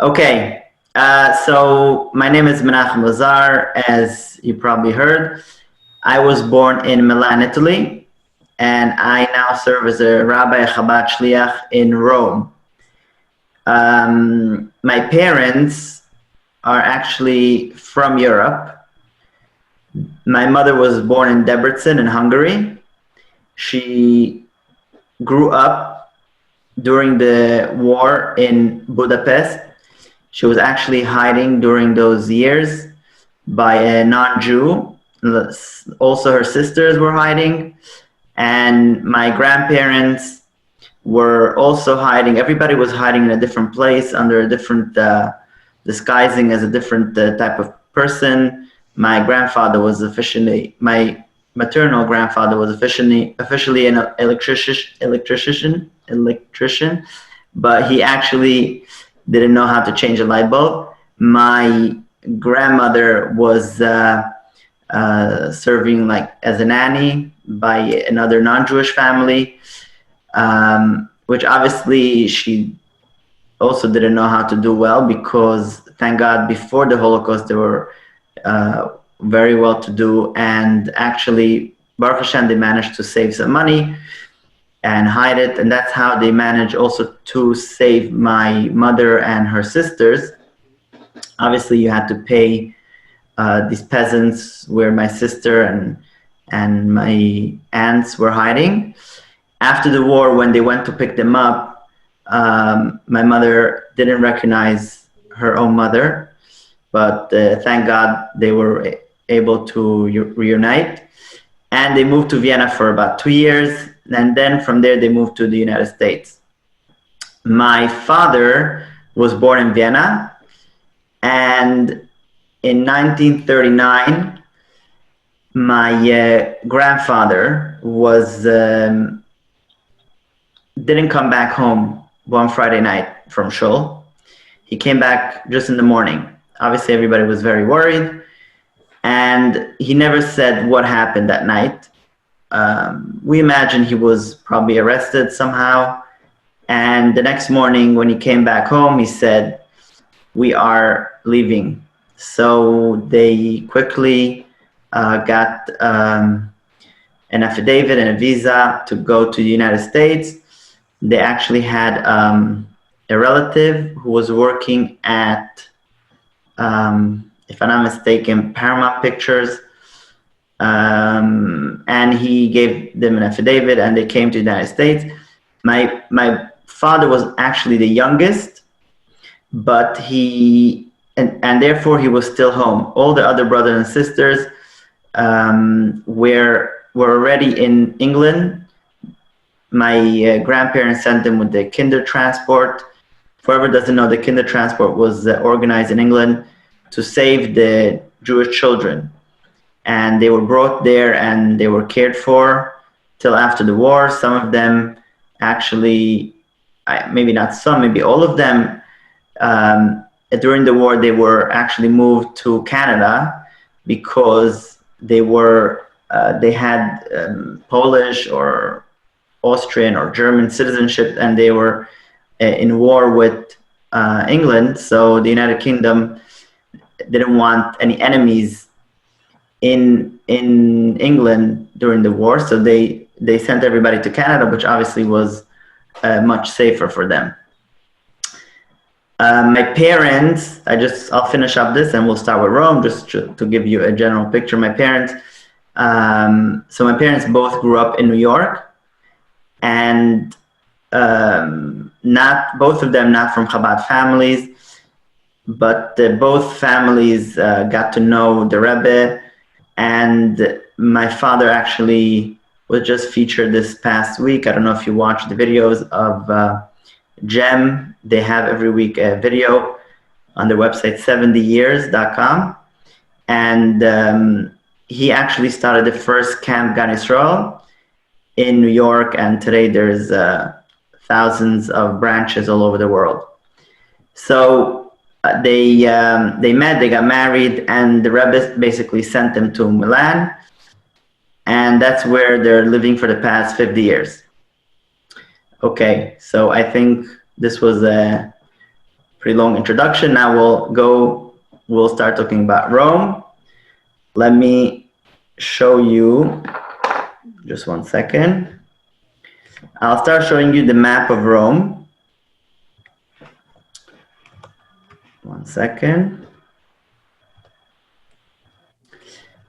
Okay, so my name is Menachem Lazar, as you probably heard. I was born in Milan, Italy, and I now serve as a Rabbi Chabad Shliach in Rome. My parents are actually from Europe. My mother was born in Debrecen in Hungary. She grew up during the war in Budapest. She was actually hiding during those years by a non-Jew. Also, her sisters were hiding, and my grandparents were also hiding. Everybody was hiding in a different place under a different disguising as a different type of person. My grandfather was my maternal grandfather was officially an electrician, but he actually didn't know how to change a light bulb. My grandmother was serving like as a nanny by another non-Jewish family, which obviously she also didn't know how to do well, because thank God before the Holocaust they were very well to do, and actually Baruch Hashem they managed to save some money and hide it, and that's how they managed also to save my mother and her sisters. Obviously you had to pay these peasants where my sister and my aunts were hiding. After the war, when they went to pick them up, my mother didn't recognize her own mother, but thank God they were able to reunite, and they moved to Vienna for about 2 years, and then from there they moved to the United States. My father was born in Vienna, and in 1939 my grandfather didn't come back home one Friday night from shul. He came back just in the morning. Obviously everybody was very worried, and he never said what happened that night. We imagine he was probably arrested somehow, and the next morning when he came back home he said, "We are leaving." So they quickly got an affidavit and a visa to go to the United States. They actually had a relative who was working at, if I'm not mistaken, Paramount Pictures, and he gave them an affidavit, and they came to the United States. My father was actually the youngest, but and therefore he was still home. All the other brothers and sisters were already in England. My grandparents sent them with the kinder transport. Whoever doesn't know, the kinder transport was organized in England to save the Jewish children. And they were brought there and they were cared for till after the war. Some of them actually, maybe not some, maybe all of them, during the war they were actually moved to Canada because they had Polish or Austrian or German citizenship, and they were in war with England. So the United Kingdom didn't want any enemies in England during the war, so they sent everybody to Canada, which obviously was much safer for them. My parents, I'll finish up this and we'll start with Rome, just to give you a general picture. My parents, so my parents both grew up in New York, and both of them not from Chabad families, but both families got to know the Rebbe, and my father actually was just featured this past week. I don't know if you watched the videos of GEM. They have every week a video on their website, 70years.com, and he actually started the first Camp Gan Yisrael in New York, and today there's thousands of branches all over the world. So they met, they got married, and the Rabbis basically sent them to Milan, and that's where they're living for the past 50 years. Okay, so I think this was pretty long introduction. Now we'll start talking about Rome. Let me show you, just one second. I'll start showing you the map of Rome. One second.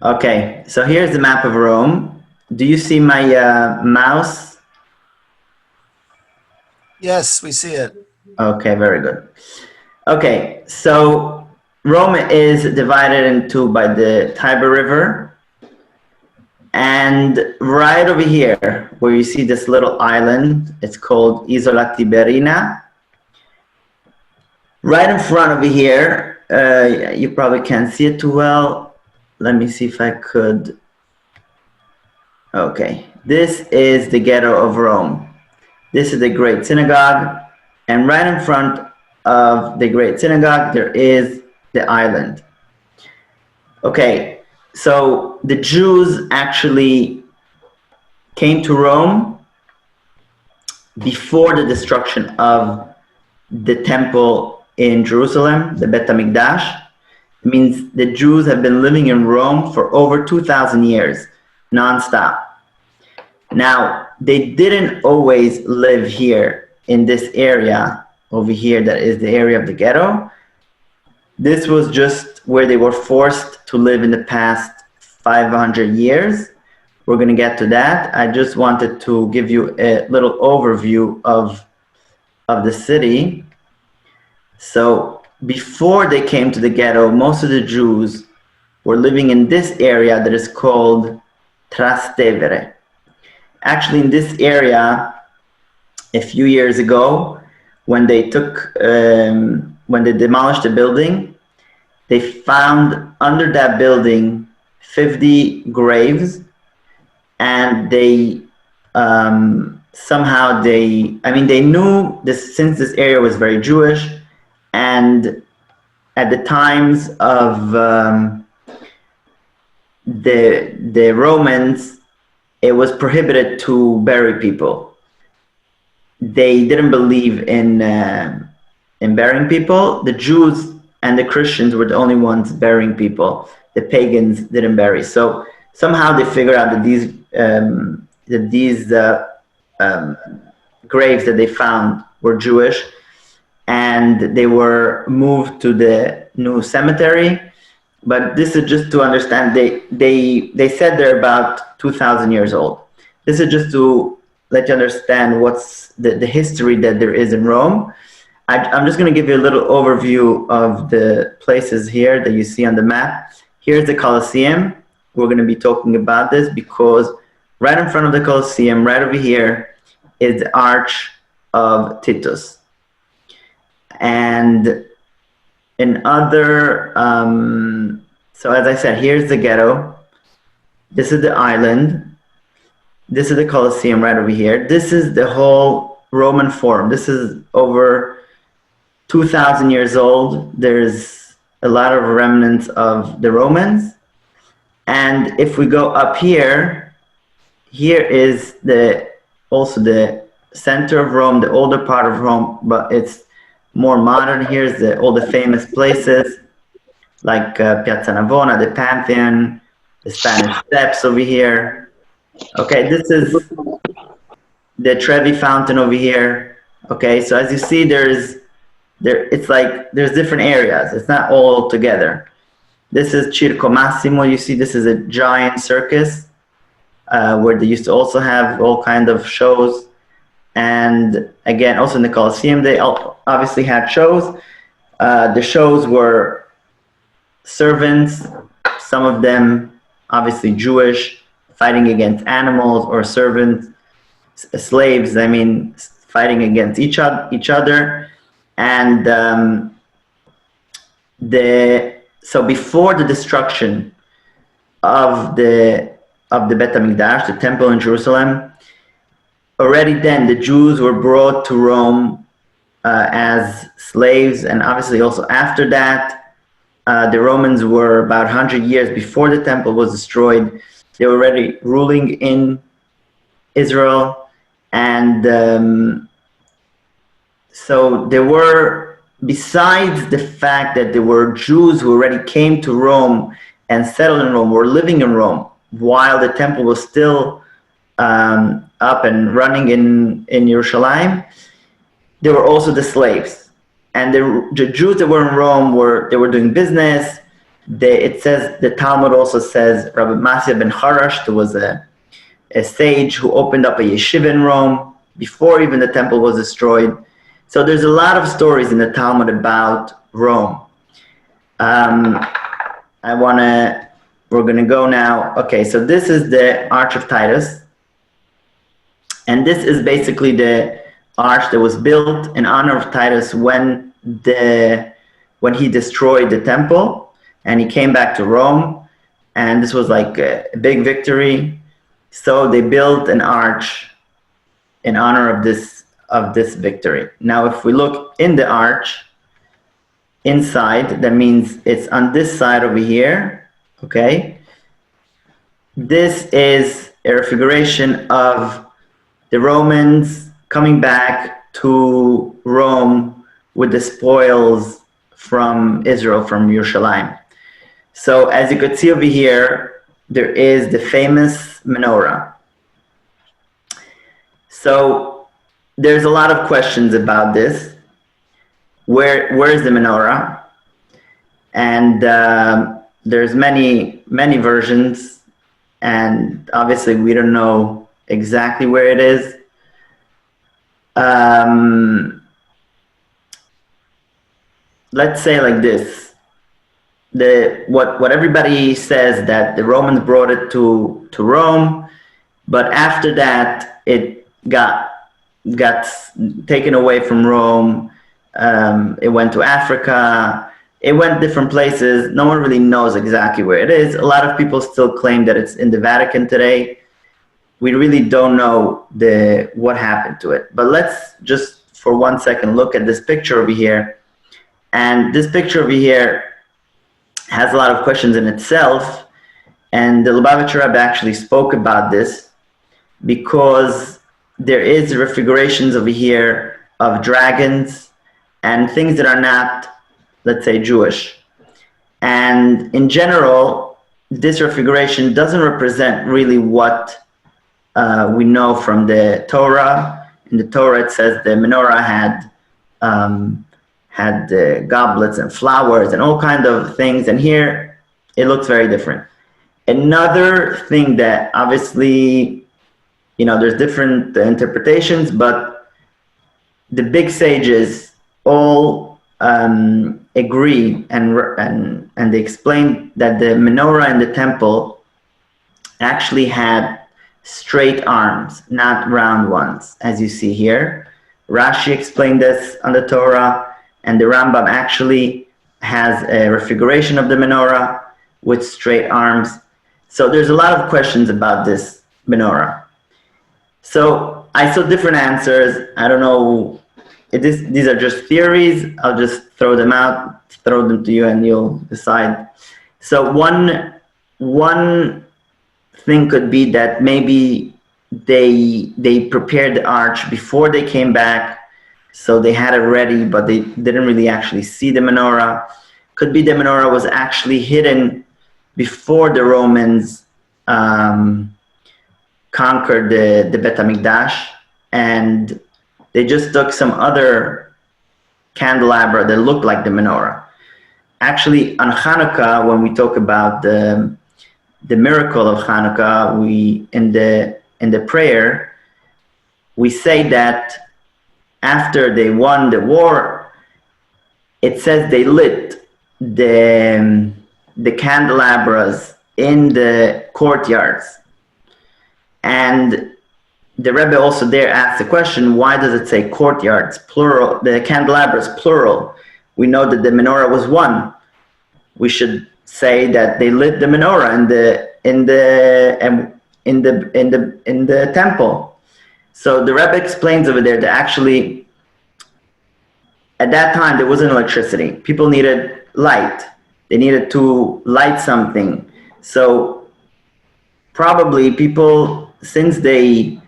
Okay, so here's the map of Rome. Do you see my mouse? Yes, we see it. Okay, very good. Okay, so Rome is divided into by the Tiber River. And right over here, where you see this little island, it's called Isola Tiberina. Right in front over here, you probably can't see it too well. Let me see if I could. Okay, this is the ghetto of Rome. This is the Great Synagogue. And right in front of the Great Synagogue, there is the island. Okay, so the Jews actually came to Rome before the destruction of the temple in Jerusalem, the Bet HaMikdash. It means the Jews have been living in Rome for over 2,000 years, nonstop. Now, they didn't always live here in this area over here that is the area of the ghetto. This was just where they were forced to live in the past 500 years. We're going to get to that. I just wanted to give you a little overview of the city. So before they came to the ghetto, most of the Jews were living in this area that is called Trastevere. Actually, in this area, a few years ago, when they demolished the building, they found under that building 50 graves, and they they knew this, since this area was very Jewish, and at the times of the Romans, it was prohibited to bury people. They didn't believe in burying people. The Jews and the Christians were the only ones burying people. The pagans didn't bury. So somehow they figured out that these graves that they found were Jewish, and they were moved to the new cemetery. But this is just to understand, they said they're about 2,000 years old. This is just to let you understand what's the history that there is in Rome. I'm just going to give you a little overview of the places here that you see on the map. Here's the Colosseum. We're going to be talking about this because right in front of the Colosseum, right over here, is the Arch of Titus. And in other, so as I said, here's the ghetto. This is the island. This is the Colosseum right over here. This is the whole Roman Forum. This is over 2,000 years old. There's a lot of remnants of the Romans. And if we go up here, here is also the center of Rome, the older part of Rome, but it's more modern. Here's all the famous places like Piazza Navona, the Pantheon, the Spanish Steps over here. Okay, this is the Trevi Fountain over here. Okay, so as you see, it's like there's different areas. It's not all together. This is Circo Massimo. You see, this is a giant circus where they used to also have all kinds of shows. And again, also in the Colosseum, they obviously had shows. The shows were servants, some of them obviously Jewish, fighting against animals, or servants, slaves, fighting against each other. And so before the destruction of the Bet HaMikdash, the temple in Jerusalem, already then the Jews were brought to Rome as slaves, and obviously also after that, the Romans were about 100 years before the temple was destroyed. They were already ruling in Israel, and so there were besides the fact that there were Jews who already came to Rome and settled in Rome, were living in Rome, while the temple was still up and running in Yerushalayim, there were also the slaves. And the Jews that were in Rome were doing business. It says, the Talmud also says, Rabbi Menachem ben Harash, there was a sage who opened up a yeshiva in Rome before even the temple was destroyed. So there's a lot of stories in the Talmud about Rome. We're gonna go now. Okay, so this is the Arch of Titus. And this is basically the arch that was built in honor of Titus when he destroyed the temple and he came back to Rome. And this was like a big victory. So they built an arch in honor of this victory. Now, if we look in the arch, inside, that means it's on this side over here, okay? This is a refiguration of the Romans coming back to Rome with the spoils from Israel, from Yerushalayim. So as you could see over here, there is the famous menorah. So there's a lot of questions about this. Where's the menorah? And there's many versions, and obviously we don't know exactly where it is. Let's say like this: what everybody says, that the Romans brought it to Rome, but after that it got taken away from Rome. It went to Africa. It went different places. No one really knows exactly where it is. A lot of people still claim that it's in the Vatican today. We really don't know what happened to it. But let's just for 1 second look at this picture over here. And this picture over here has a lot of questions in itself. And the Lubavitcher Rebbe actually spoke about this, because there is refigurations over here of dragons and things that are not, let's say, Jewish. And in general, this refiguration doesn't represent really what we know from the Torah. In the Torah, it says the menorah had goblets and flowers and all kinds of things. And here, it looks very different. Another thing that obviously, there's different interpretations, but the big sages all agree and they explain that the menorah in the temple actually had straight arms, not round ones, as you see here. Rashi explained this on the Torah, and the Rambam actually has a refiguration of the menorah with straight arms. So there's a lot of questions about this menorah. So I saw different answers. I don't know. These are just theories. I'll just throw them to you, and you'll decide. So one thing could be that maybe they prepared the arch before they came back, so they had it ready, but they didn't really actually see the menorah. Could be the menorah was actually hidden before the Romans conquered the Bet HaMikdash, and they just took some other candelabra that looked like the menorah. Actually, on Hanukkah, when we talk about the miracle of Hanukkah, in the prayer, we say that after they won the war, it says they lit the candelabras in the courtyards. And the Rebbe also there asked the question, why does it say courtyards, plural, the candelabras, plural? We know that the menorah was one. We should say that they lit the menorah in the temple. So the Rebbe explains over there that actually at that time there wasn't electricity. People needed light. They needed to light something. So probably people, since they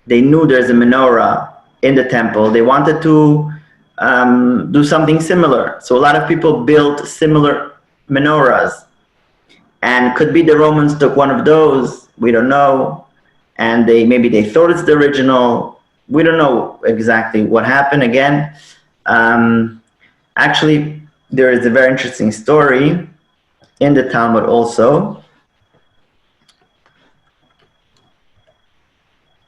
knew there's a menorah in the temple, they wanted to do something similar. So a lot of people built similar menorahs, and could be the Romans took one of those. We don't know, and maybe they thought it's the original. We don't know exactly what happened. Again, actually, there is a very interesting story in the Talmud also.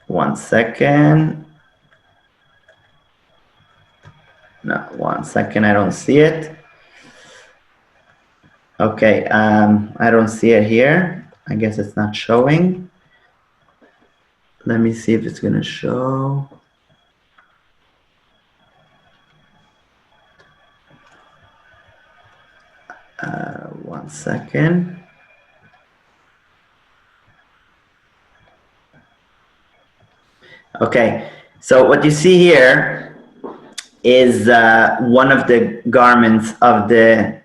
One second. No, 1 second, I don't see it. Okay, I don't see it here. I guess it's not showing. Let me see if it's gonna show. One second. Okay, so what you see here is one of the garments of the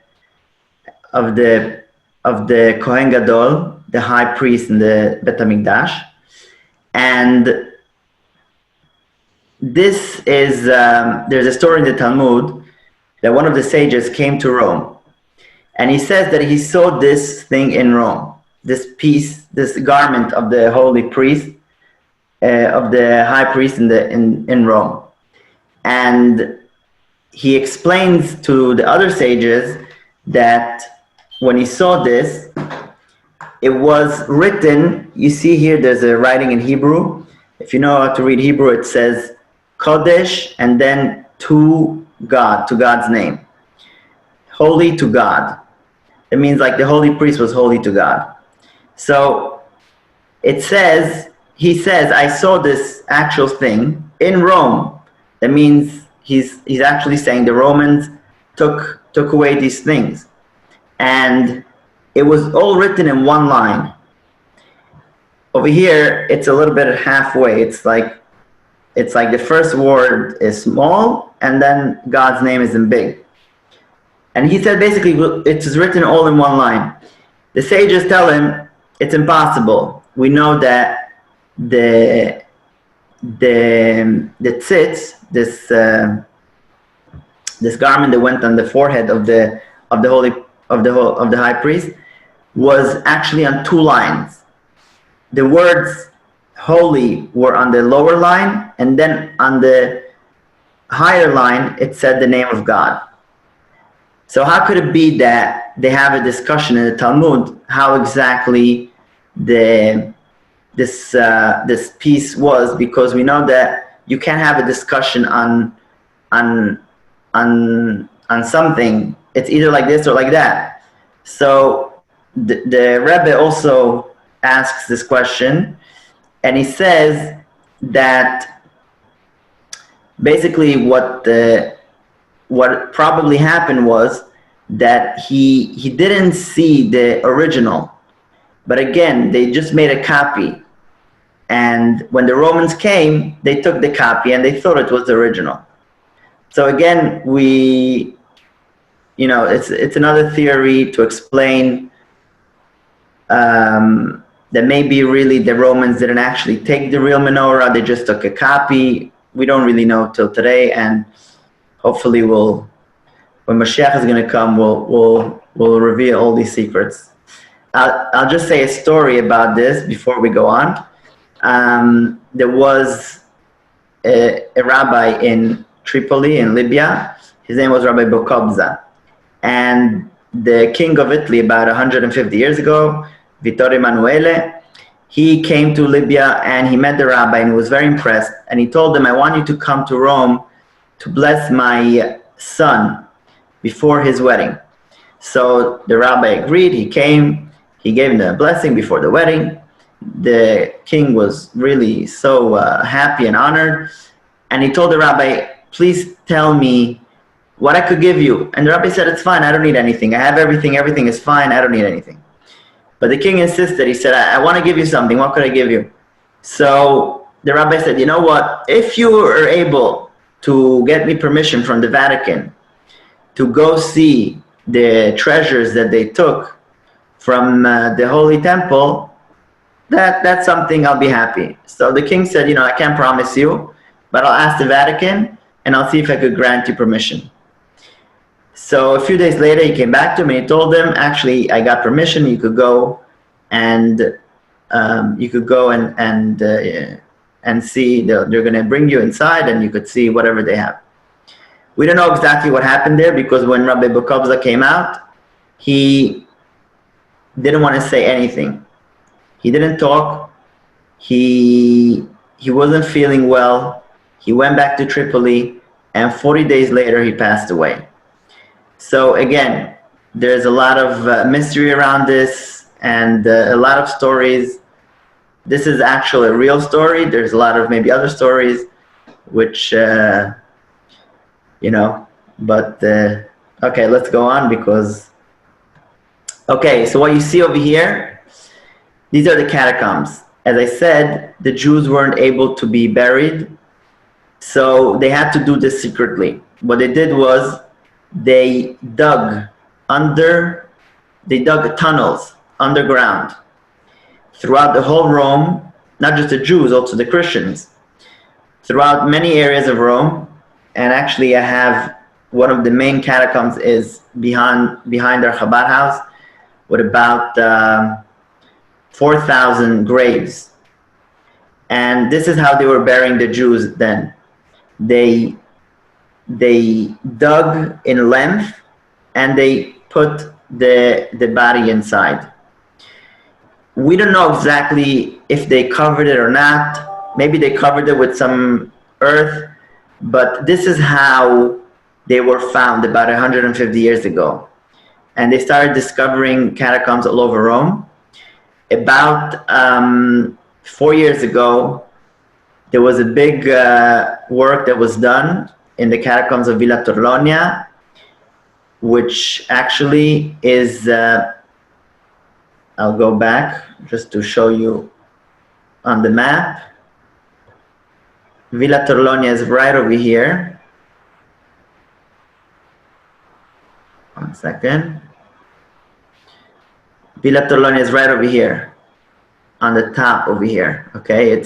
Kohen Gadol, the high priest in the Bet HaMikdash, and this is there's a story in the Talmud that one of the sages came to Rome, and he says that he saw this thing in Rome, this piece, this garment of the holy priest, of the high priest in Rome, and he explains to the other sages that when he saw this, it was written. You see here, there's a writing in Hebrew. If you know how to read Hebrew, it says Kodesh and then to God, to God's name. Holy to God. It means like the holy priest was holy to God. So it says, he says, I saw this actual thing in Rome. That means he's actually saying the Romans took away these things. And it was all written in one line. Over here, it's a little bit halfway. It's like the first word is small, and then God's name is in big. And he said basically it's written all in one line. The sages tell him it's impossible. We know that the tzitz, this garment that went on the forehead of the high priest, was actually on two lines. The words holy were on the lower line, and then on the higher line it said the name of God. So how could it be that they have a discussion in the Talmud how exactly this piece was? Because we know that you can't have a discussion on something. It's either like this or like that. So the Rebbe also asks this question, and he says that basically what probably happened was that he didn't see the original, but again they just made a copy, and when the Romans came, they took the copy and they thought it was the original. So again, it's another theory to explain that maybe really the Romans didn't actually take the real menorah, they just took a copy. We don't really know till today, and hopefully when Mashiach is going to come, we'll reveal all these secrets. I'll just say a story about this before we go on. There was a rabbi in Tripoli in Libya. His name was Rabbi Bokobza, and the king of Italy about 150 years ago, Vittorio Emanuele, he came to Libya and he met the rabbi and he was very impressed, and he told him, I want you to come to Rome to bless my son before his wedding. So the rabbi agreed, he came, he gave him the blessing before the wedding. The king was really so happy and honored, and he told the rabbi, please tell me what I could give you. And the rabbi said, it's fine, I don't need anything. I have everything is fine, I don't need anything. But the king insisted. He said, I want to give you something. What could I give you? So the rabbi said, you know what? If you are able to get me permission from the Vatican to go see the treasures that they took from the Holy Temple, that's something I'll be happy. So the king said, I can't promise you, but I'll ask the Vatican and I'll see if I could grant you permission. So a few days later, he came back to me. He told them, actually, I got permission. You could go and see. They're going to bring you inside, and you could see whatever they have. We don't know exactly what happened there, because when Rabbi Bukobza came out, he didn't want to say anything. He didn't talk. He wasn't feeling well. He went back to Tripoli, and 40 days later, he passed away. So again, there's a lot of mystery around this, and a lot of stories. This is actually a real story. There's a lot of maybe other stories, which, but okay, let's go on because, okay, so what you see over here, these are the catacombs. As I said, the Jews weren't able to be buried, so they had to do this secretly. What they did was they dug tunnels underground throughout the whole Rome, not just the Jews, also the Christians, throughout many areas of Rome. And actually, I have one of the main catacombs is behind our chabad house, with about 4,000 graves. And this is how they were burying the Jews then. They dug in length, and they put the body inside. We don't know exactly if they covered it or not. Maybe they covered it with some earth, but this is how they were found about 150 years ago. And they started discovering catacombs all over Rome. About 4 years ago, there was a big work that was done in the catacombs of Villa Torlonia, which actually is, I'll go back just to show you on the map. Villa Torlonia is right over here. One second. Villa Torlonia is right over here, on the top over here, okay?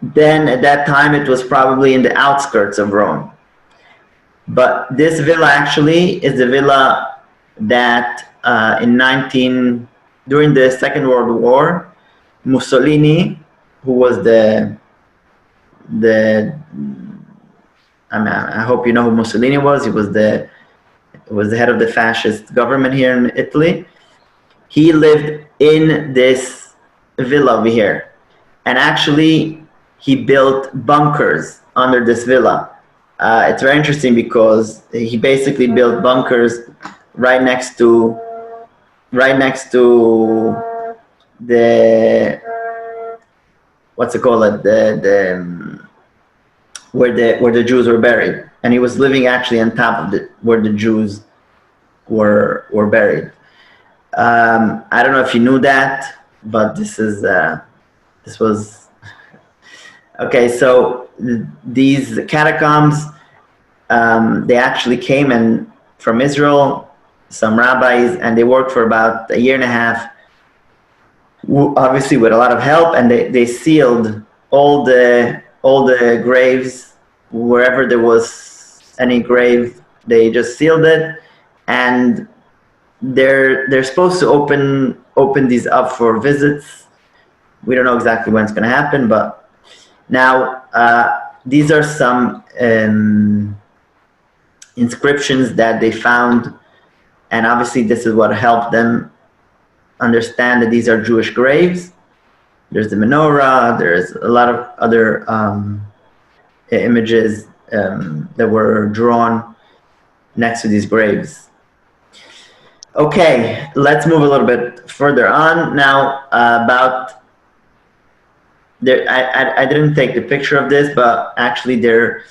Then at that time, it was probably in the outskirts of Rome. But this villa actually is the villa that during the Second World War, Mussolini, who was I hope you know who Mussolini was. He was the head of the fascist government here in Italy. He lived in this villa over here. And actually, he built bunkers under this villa. It's very interesting because he basically built bunkers right next to the, what's it called, where the Jews were buried, and he was living actually on top of where the Jews were buried. I don't know if you knew that, but this was okay. So these catacombs, they actually came from Israel, some rabbis, and they worked for about a year and a half, obviously with a lot of help, and they sealed all the graves. Wherever there was any grave, they just sealed it, and they're supposed to open these up for visits. We don't know exactly when it's going to happen, but now these are some inscriptions that they found, and obviously this is what helped them understand that these are Jewish graves. There's the menorah. There's a lot of other images that were drawn next to these graves. Okay, let's move a little bit further on now. I didn't take the picture of this, but actually they're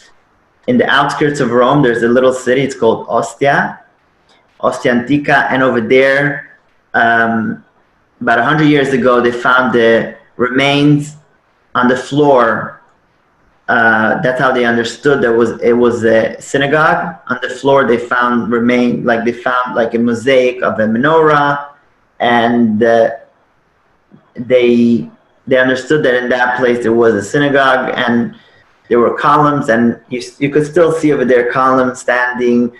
in the outskirts of Rome. There's a little city. It's called Ostia Antica, and over there, about 100 years ago, they found the remains on the floor. That's how they understood it was a synagogue. On the floor, they found like a mosaic of a menorah, and they understood that in that place there was a synagogue. And there were columns, and you could still see over there columns standing,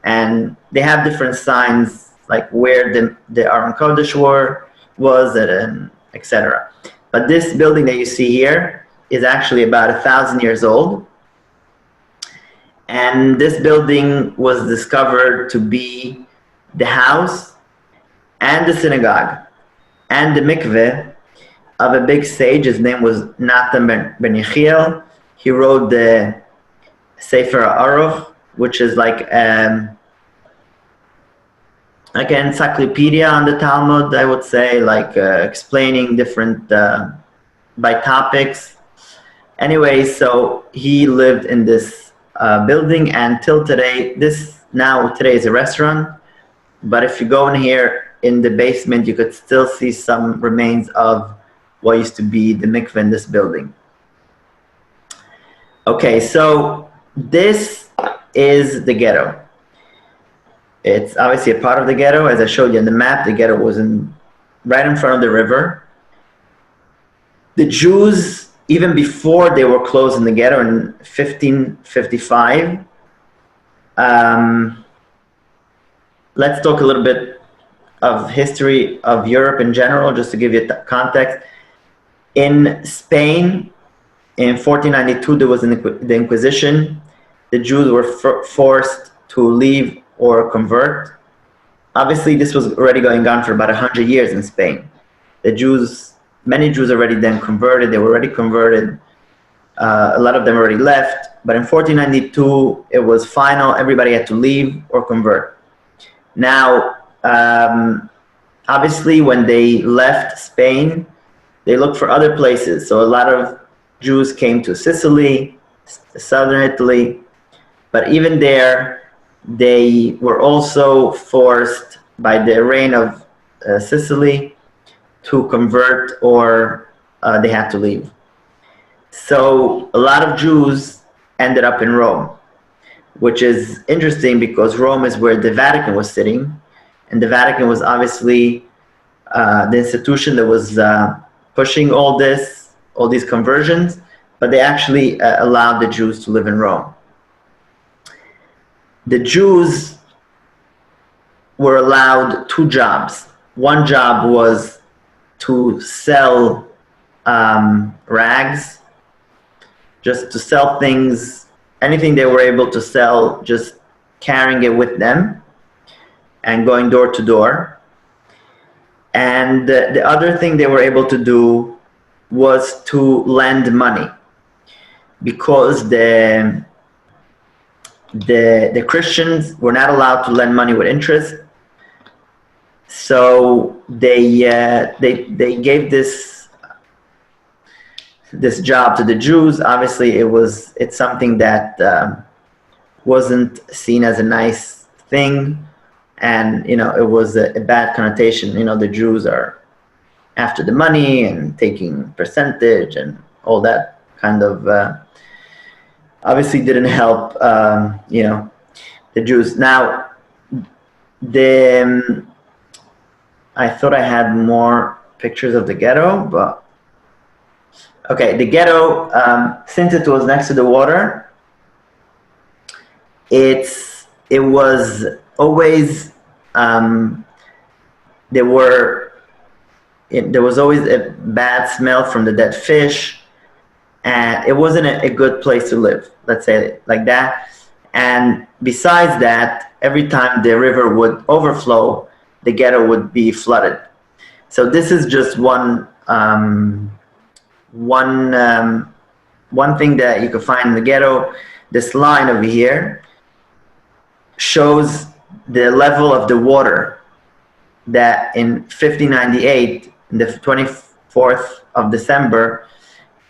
and they have different signs like where the Aron Kodesh was, and etc. But this building that you see here is actually about 1,000 years old. And this building was discovered to be the house and the synagogue and the mikveh of a big sage. His name was Natan ben Yechiel. He wrote the Sefer Aruch, which is like an encyclopedia on the Talmud, I would say, like explaining different by topics. Anyway, so he lived in this building, and till today, today is a restaurant. But if you go in here in the basement, you could still see some remains of what used to be the mikveh in this building. Okay, so this is the ghetto. It's obviously a part of the ghetto. As I showed you on the map, the ghetto was right in front of the river. The Jews, even before they were closed in the ghetto in 1555, let's talk a little bit of history of Europe in general, just to give you context. In Spain, in 1492, there was the Inquisition. The Jews were forced to leave or convert. Obviously, this was already going on for about 100 years in Spain. Many Jews already then converted. They were already converted. A lot of them already left. But in 1492, it was final. Everybody had to leave or convert. Now, obviously, when they left Spain, they looked for other places. So a lot of Jews came to Sicily, southern Italy. But even there, they were also forced by the reign of Sicily to convert, or they had to leave. So a lot of Jews ended up in Rome, which is interesting because Rome is where the Vatican was sitting, and the Vatican was obviously the institution that was pushing all these conversions, but they actually allowed the Jews to live in Rome. The Jews were allowed 2 jobs. One job was to sell rags, just to sell things, anything they were able to sell, just carrying it with them and going door to door. And the other thing they were able to do was to lend money, because the Christians were not allowed to lend money with interest. So they gave this job to the Jews. Obviously, it's something that wasn't seen as a nice thing, and it was a bad connotation. The Jews are after the money and taking percentage and all that kind of obviously didn't help the Jews. Now I thought I had more pictures of the ghetto, but okay, the ghetto, since it was next to the water, it was always there was always a bad smell from the dead fish, and it wasn't a good place to live, let's say it like that. And besides that, every time the river would overflow, the ghetto would be flooded. So this is just one thing that you can find in the ghetto. This line over here shows the level of the water that in 1598, the 24th of December,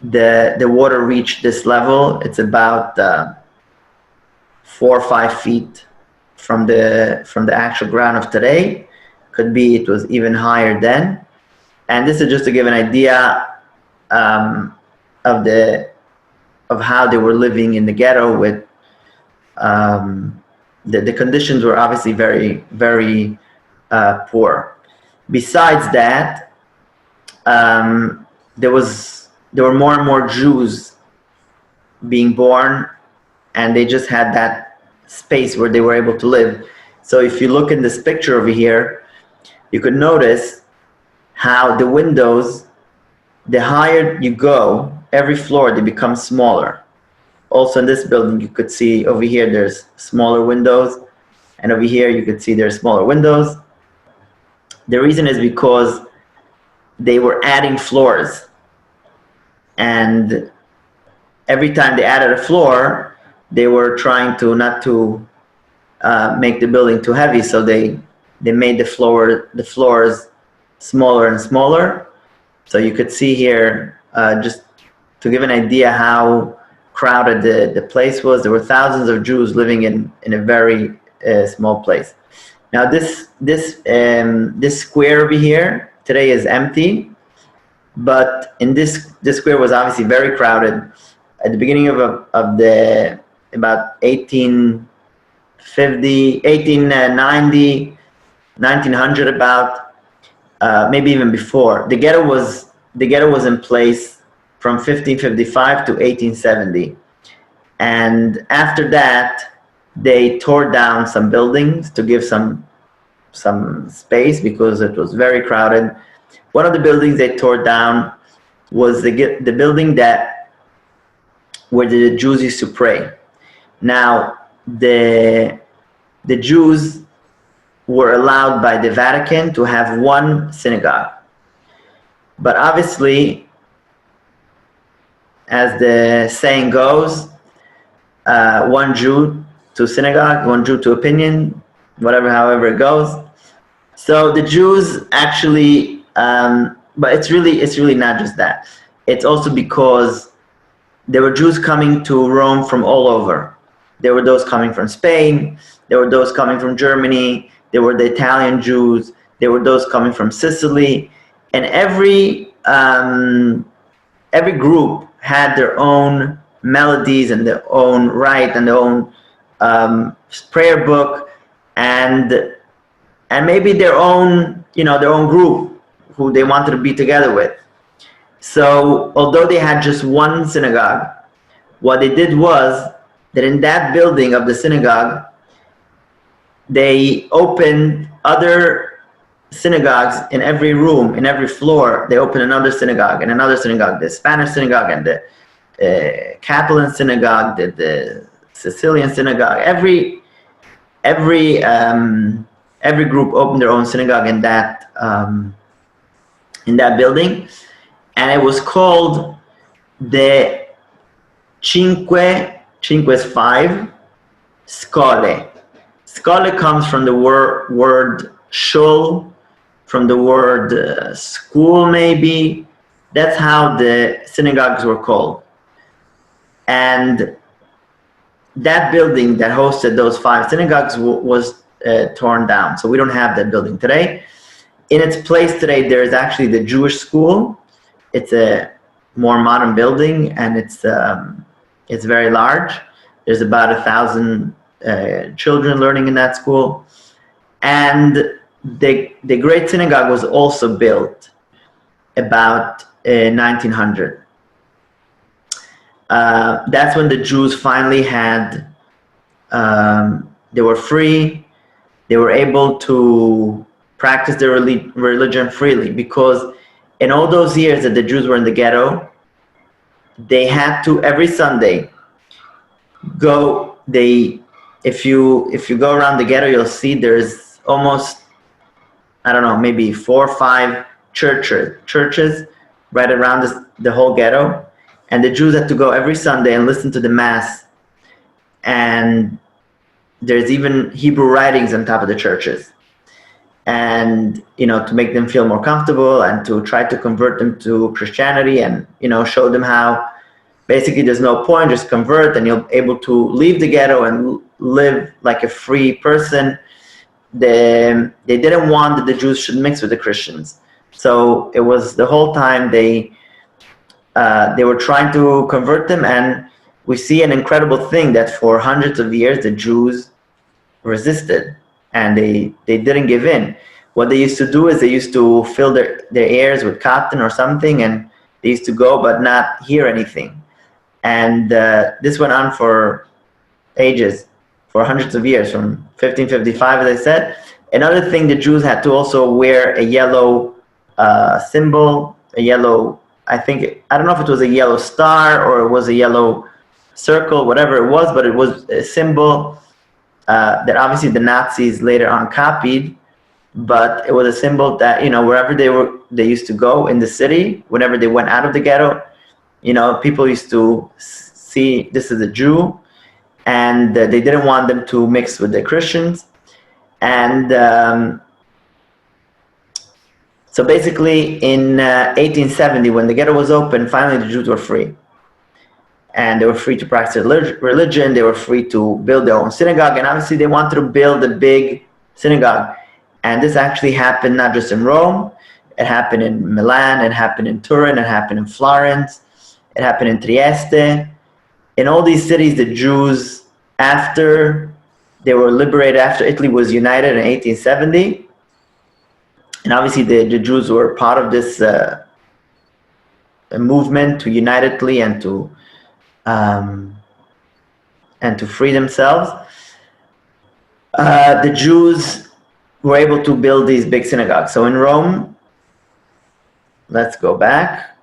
the water reached this level. It's about 4 or 5 feet from the actual ground of today. Could be it was even higher then. And this is just to give an idea of how they were living in the ghetto. With the conditions were obviously very, very poor. Besides that, there were more and more Jews being born, and they just had that space where they were able to live. So if you look in this picture over here, you could notice how the windows, the higher you go, every floor, they become smaller. Also in this building, you could see over here, there's smaller windows, and over here, you could see there's smaller windows. The reason is because they were adding floors, and every time they added a floor, they were trying to not to make the building too heavy, so they made the floors smaller and smaller. So you could see here, just to give an idea how crowded the place was. There were thousands of Jews living in a very small place. Now this square over here today is empty, but in this square was obviously very crowded. At the beginning of the about 1850, 1890, 1900 about, maybe even before. The ghetto was in place from 1555 to 1870, and after that they tore down some buildings to give some space because it was very crowded. One of the buildings they tore down was the building where the Jews used to pray. Now the Jews were allowed by the Vatican to have one synagogue, but obviously, as the saying goes, one Jew to synagogue, one Jew to opinion, however it goes. So the Jews actually, but it's really not just that. It's also because there were Jews coming to Rome from all over. There were those coming from Spain. There were those coming from Germany. There were the Italian Jews. There were those coming from Sicily, and every group had their own melodies and their own rite and their own prayer book, and maybe their own group who they wanted to be together with. So although they had just one synagogue, what they did was that in that building of the synagogue, they opened other synagogues in every room, in every floor. They opened another synagogue and another synagogue, the Spanish synagogue and the Catalan synagogue, the Sicilian synagogue. Every group opened their own synagogue in that building, and it was called the Cinque is five, Scole. Scole comes from the word shul, from the word school maybe. That's how the synagogues were called. And that building that hosted those five synagogues was torn down. So we don't have that building today. In its place today, there is actually the Jewish school. It's a more modern building, and it's very large. There's about 1,000 children learning in that school. And the Great Synagogue was also built about 1900. That's when the Jews finally had, they were free, they were able to practice their religion freely, because in all those years that the Jews were in the ghetto, they had to every Sunday go. If you go around the ghetto, you'll see there's almost, I don't know, maybe 4 or 5 churches right around the whole ghetto, and the Jews had to go every Sunday and listen to the mass. And there's even Hebrew writings on top of the churches, and to make them feel more comfortable and to try to convert them to Christianity, and show them how basically there's no point, just convert and you'll be able to leave the ghetto and live like a free person. They didn't want that the Jews should mix with the Christians. So it was the whole time they were trying to convert them, and we see an incredible thing that for hundreds of years the Jews resisted, and they didn't give in. What they used to do is they used to fill their ears with cotton or something, and they used to go but not hear anything. And this went on for ages, for hundreds of years, from 1555, as I said. Another thing, the Jews had to also wear a yellow symbol, a yellow, I don't know if it was a yellow star or it was a yellow circle, whatever it was, but it was a symbol that obviously the Nazis later on copied, but it was a symbol that, wherever they used to go in the city, whenever they went out of the ghetto, people used to see this is a Jew, and they didn't want them to mix with the Christians. And so basically in 1870, when the ghetto was open, finally the Jews were free. And they were free to practice religion, they were free to build their own synagogue, and obviously they wanted to build a big synagogue. And this actually happened not just in Rome, it happened in Milan, it happened in Turin, it happened in Florence, it happened in Trieste. In all these cities, the Jews, after they were liberated, after Italy was united in 1870, and obviously the Jews were part of this movement to unite Italy and to free themselves, the Jews were able to build these big synagogues. So in Rome, let's go back,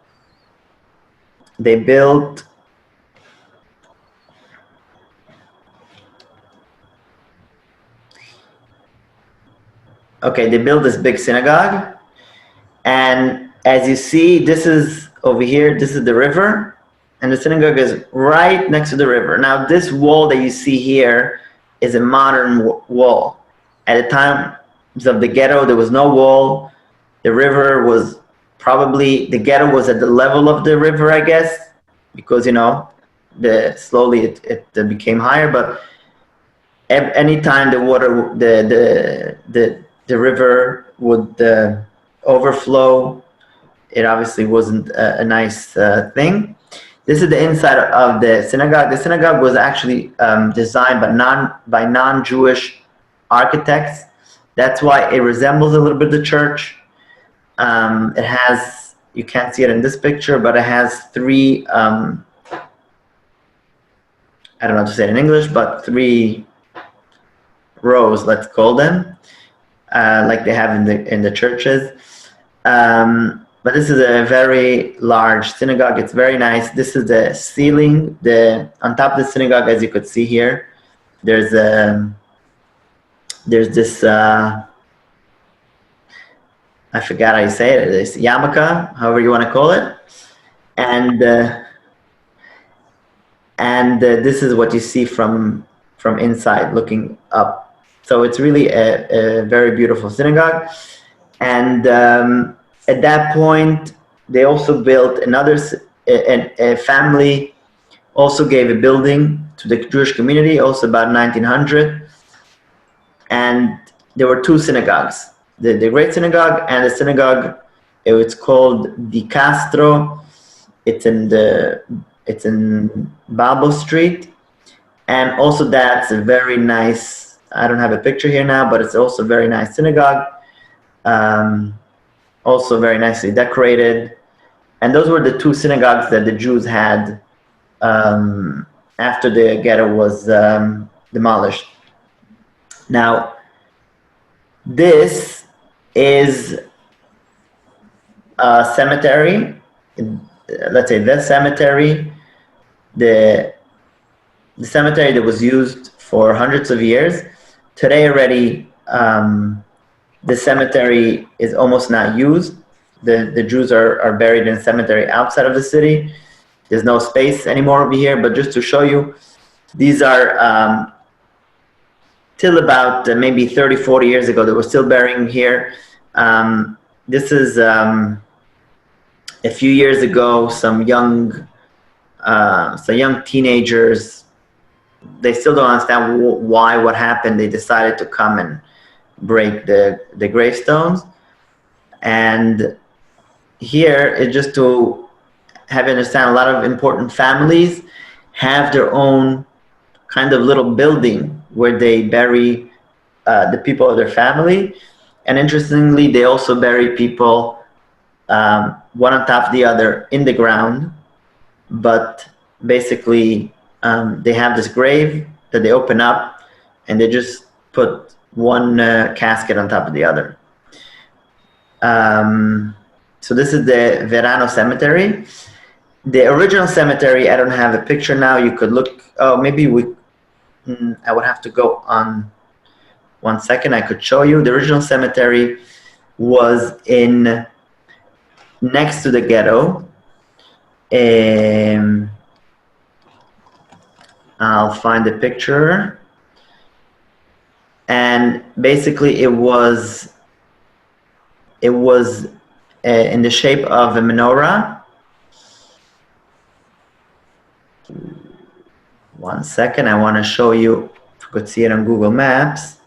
they built this big synagogue, and as you see, this is over here, this is the river, and the synagogue is right next to the river. Now this wall that you see here is a modern wall. At the time of the ghetto, there was no wall. The river was the ghetto was at the level of the river, I guess, because slowly it became higher. But anytime the water, the river would overflow, it obviously wasn't a nice thing. This is the inside of the synagogue. The synagogue was actually designed by non-Jewish architects. That's why it resembles a little bit the church. It has, you can't see it in this picture, but it has three, I don't know how to say it in English, but three rows, let's call them, like they have in the churches. But this is a very large synagogue. It's very nice. This is the ceiling. On top of the synagogue, as you could see here, there's this I forgot how you say it. This yarmulke, however you want to call it, and this is what you see from inside, looking up. So it's really a very beautiful synagogue, and at that point, they also built a family also gave a building to the Jewish community, also about 1900. And there were two synagogues, the Great Synagogue and the synagogue, it's called Di Castro. It's in Balbo Street. And also that's a very nice, I don't have a picture here now, but it's also a very nice synagogue. Also very nicely decorated. And those were the two synagogues that the Jews had after the ghetto was demolished. Now, this is a cemetery, let's say the cemetery, the cemetery that was used for hundreds of years. Today already, the cemetery is almost not used. The Jews are buried in a cemetery outside of the city. There's no space anymore over here, but just to show you, these are till about maybe 30, 40 years ago, they were still burying here. This is a few years ago, some young teenagers, they still don't understand what happened. They decided to come and break the gravestones. And here, it's just to have you understand, a lot of important families have their own kind of little building where they bury the people of their family. And interestingly, they also bury people one on top of the other in the ground. But basically they have this grave that they open up, and they just put one casket on top of the other. So this is the Verano Cemetery. The original cemetery, I don't have a picture now. You could look. Oh, maybe I would have to go on 1 second. I could show you. The original cemetery was next to the ghetto. I'll find the picture. And basically, it was in the shape of a menorah. 1 second, I want to show you. If you could see it on Google Maps.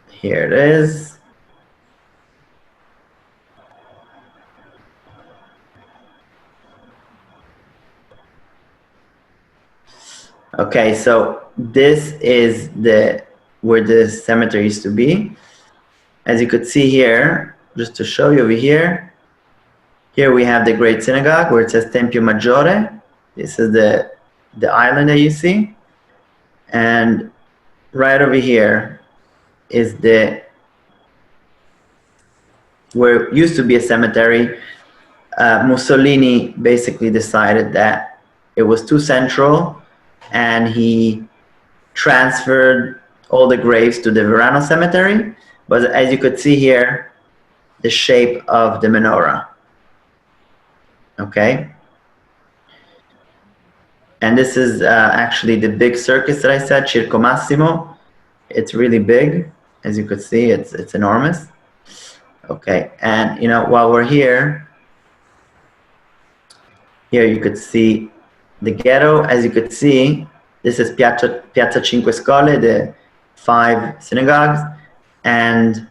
Here it is. Okay, so this is where the cemetery used to be. As you could see here, just to show you over here, here we have the Great Synagogue where it says Tempio Maggiore. This is the island that you see. And right over here is where it used to be a cemetery. Mussolini basically decided that it was too central, and he transferred all the graves to the Verano Cemetery. But as you could see here, the shape of the menorah. Okay. And this is actually the big circus that I said, Circo Massimo. It's really big. As you could see, it's enormous. Okay, and while we're here you could see the ghetto. As you could see, this is Piazza Cinque Scole, the 5 synagogues, and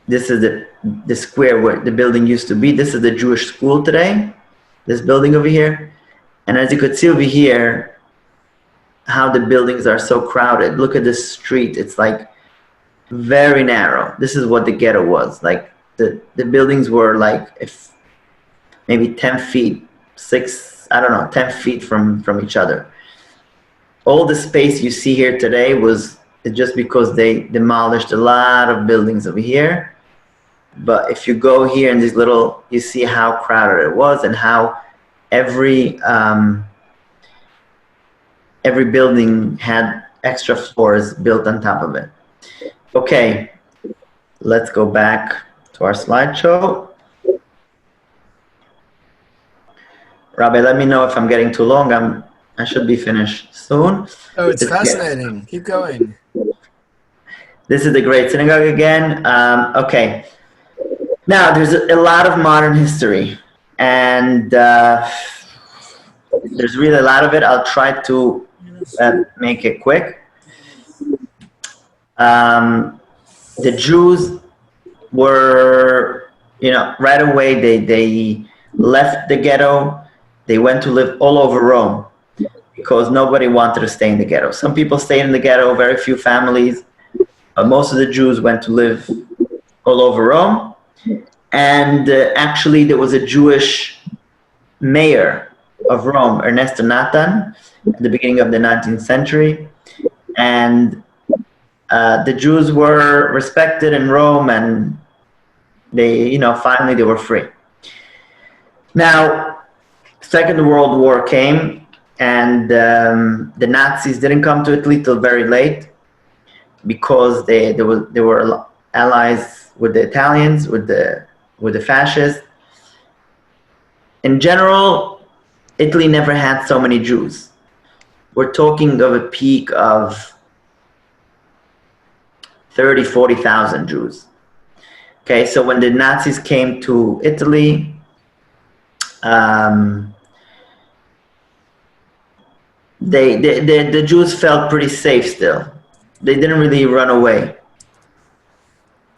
this is the square where the building used to be. This is the Jewish school today, this building over here. And as you could see over here, how the buildings are so crowded. Look at this street. It's like very narrow. This is what the ghetto was. Like the buildings were like maybe 10 feet, 10 feet from each other. All the space you see here today was just because they demolished a lot of buildings over here. But if you go here in these you see how crowded it was, and how every building had extra floors built on top of it. Okay, let's go back to our slideshow. Rabbi, let me know if I'm getting too long. I should be finished soon. Oh, it's fascinating. Keep going. This is the Great Synagogue again. Okay. Now, there's a lot of modern history, and there's really a lot of it. I'll try to make it quick. The Jews were, right away they left the ghetto. They went to live all over Rome because nobody wanted to stay in the ghetto. Some people stayed in the ghetto, very few families. Most of the Jews went to live all over Rome. And actually, there was a Jewish mayor of Rome, Ernesto Nathan, at the beginning of the 19th century. And the Jews were respected in Rome, and they, finally they were free. Now, Second World War came, and the Nazis didn't come to Italy till very late, because they were allies with the Italians, with the fascists. In general, Italy never had so many Jews. We're talking of a peak of 30,000, 40,000 Jews. Okay, so when the Nazis came to Italy, the Jews felt pretty safe still. They didn't really run away,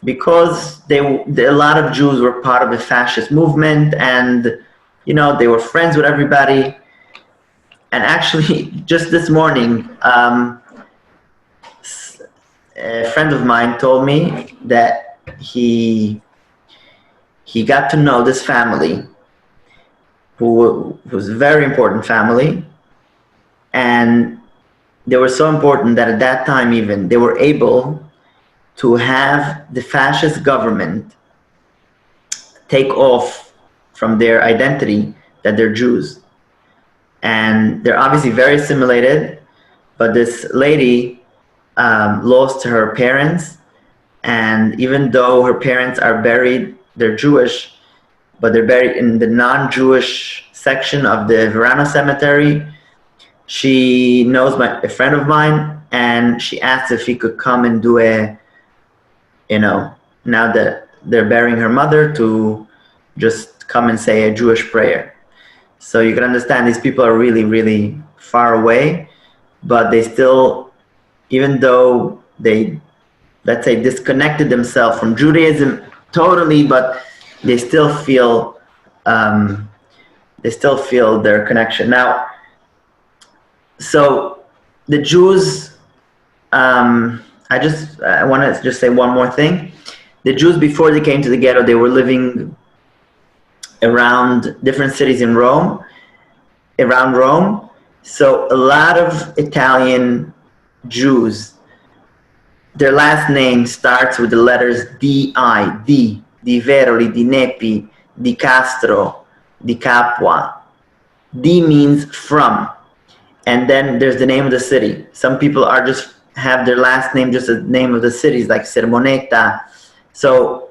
because a lot of Jews were part of the fascist movement, and they were friends with everybody. And actually, just this morning, a friend of mine told me that he he got to know this family, who was a very important family, and they were so important that at that time even they were able to have the fascist government take off from their identity that they're Jews. And they're obviously very assimilated, but this lady lost her parents, and even though her parents are buried, they're Jewish, but they're buried in the non-Jewish section of the Verano Cemetery. She knows a friend of mine, and she asked if he could come and do now that they're burying her mother, to just come and say a Jewish prayer. So you can understand these people are really, really far away, but they still, even though they, let's say, disconnected themselves from Judaism totally, but they still feel their connection. Now, so the Jews, I want to just say one more thing. The Jews, before they came to the ghetto, they were living around different cities in Rome, around Rome. So a lot of Italian Jews, their last name starts with the letters D-I, Di Veroli, Di Nepi, Di Castro, Di Capua. Di means from. And then there's the name of the city. Some people have their last name just the name of the cities, like Sermoneta. So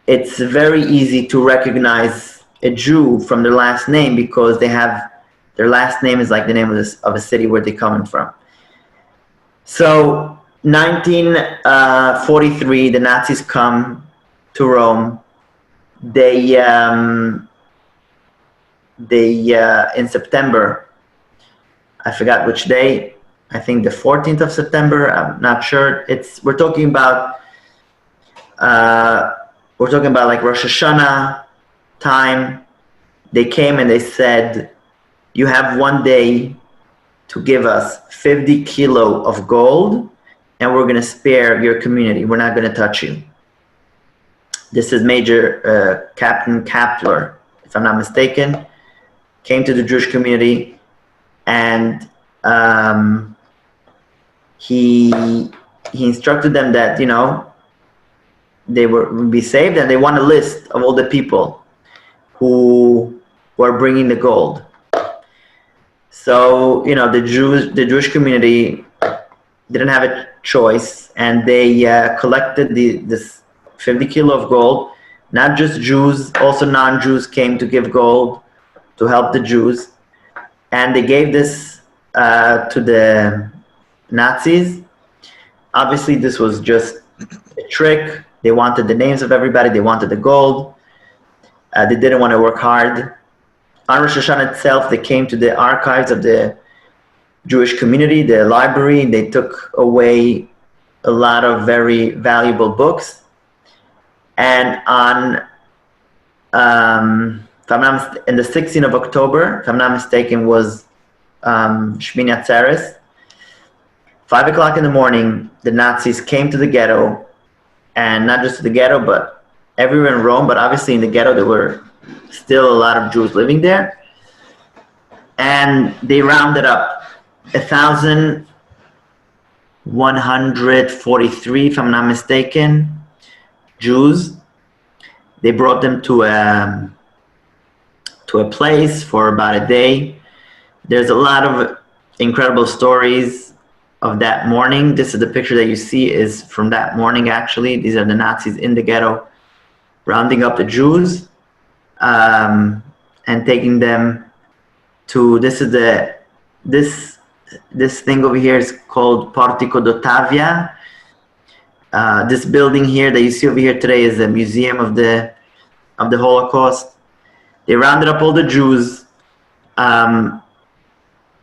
it's very easy to recognize a Jew from their last name because their last name is like the name of a city where they're coming from. So 1943, the Nazis come to Rome. They in September, I forgot which day, I think the 14th of September, I'm not sure. We're talking about like Rosh Hashanah time. They came and they said, you have one day to give us 50 kilo of gold, and we're going to spare your community. We're not going to touch you. This is Major Captain Kapler, if I'm not mistaken, came to the Jewish community, and he instructed them that, they would be saved, and they want a list of all the people who were bringing the gold. So, the Jewish community didn't have a choice, and they collected this 50 kilo of gold. Not just Jews, also non-Jews came to give gold to help the Jews. And they gave this to the Nazis. Obviously, this was just a trick. They wanted the names of everybody. They wanted the gold. They didn't want to work hard. On Rosh Hashanah itself, they came to the archives of the Jewish community, the library. They took away a lot of very valuable books. And on in the 16th of October, if I'm not mistaken, was Shmini Atzeres. 5 o'clock in the morning, the Nazis came to the ghetto, and not just to the ghetto, but everywhere in Rome. But obviously in the ghetto, there were still a lot of Jews living there. And they rounded up 1,143, if I'm not mistaken, Jews. They brought them to a place for about a day. There's a lot of incredible stories of that morning. This is the picture that you see is from that morning, actually. These are the Nazis in the ghetto rounding up the Jews and taking them to, this thing over here is called Portico d'Ottavia. This building here that you see over here today is a museum of the Holocaust. They rounded up all the Jews.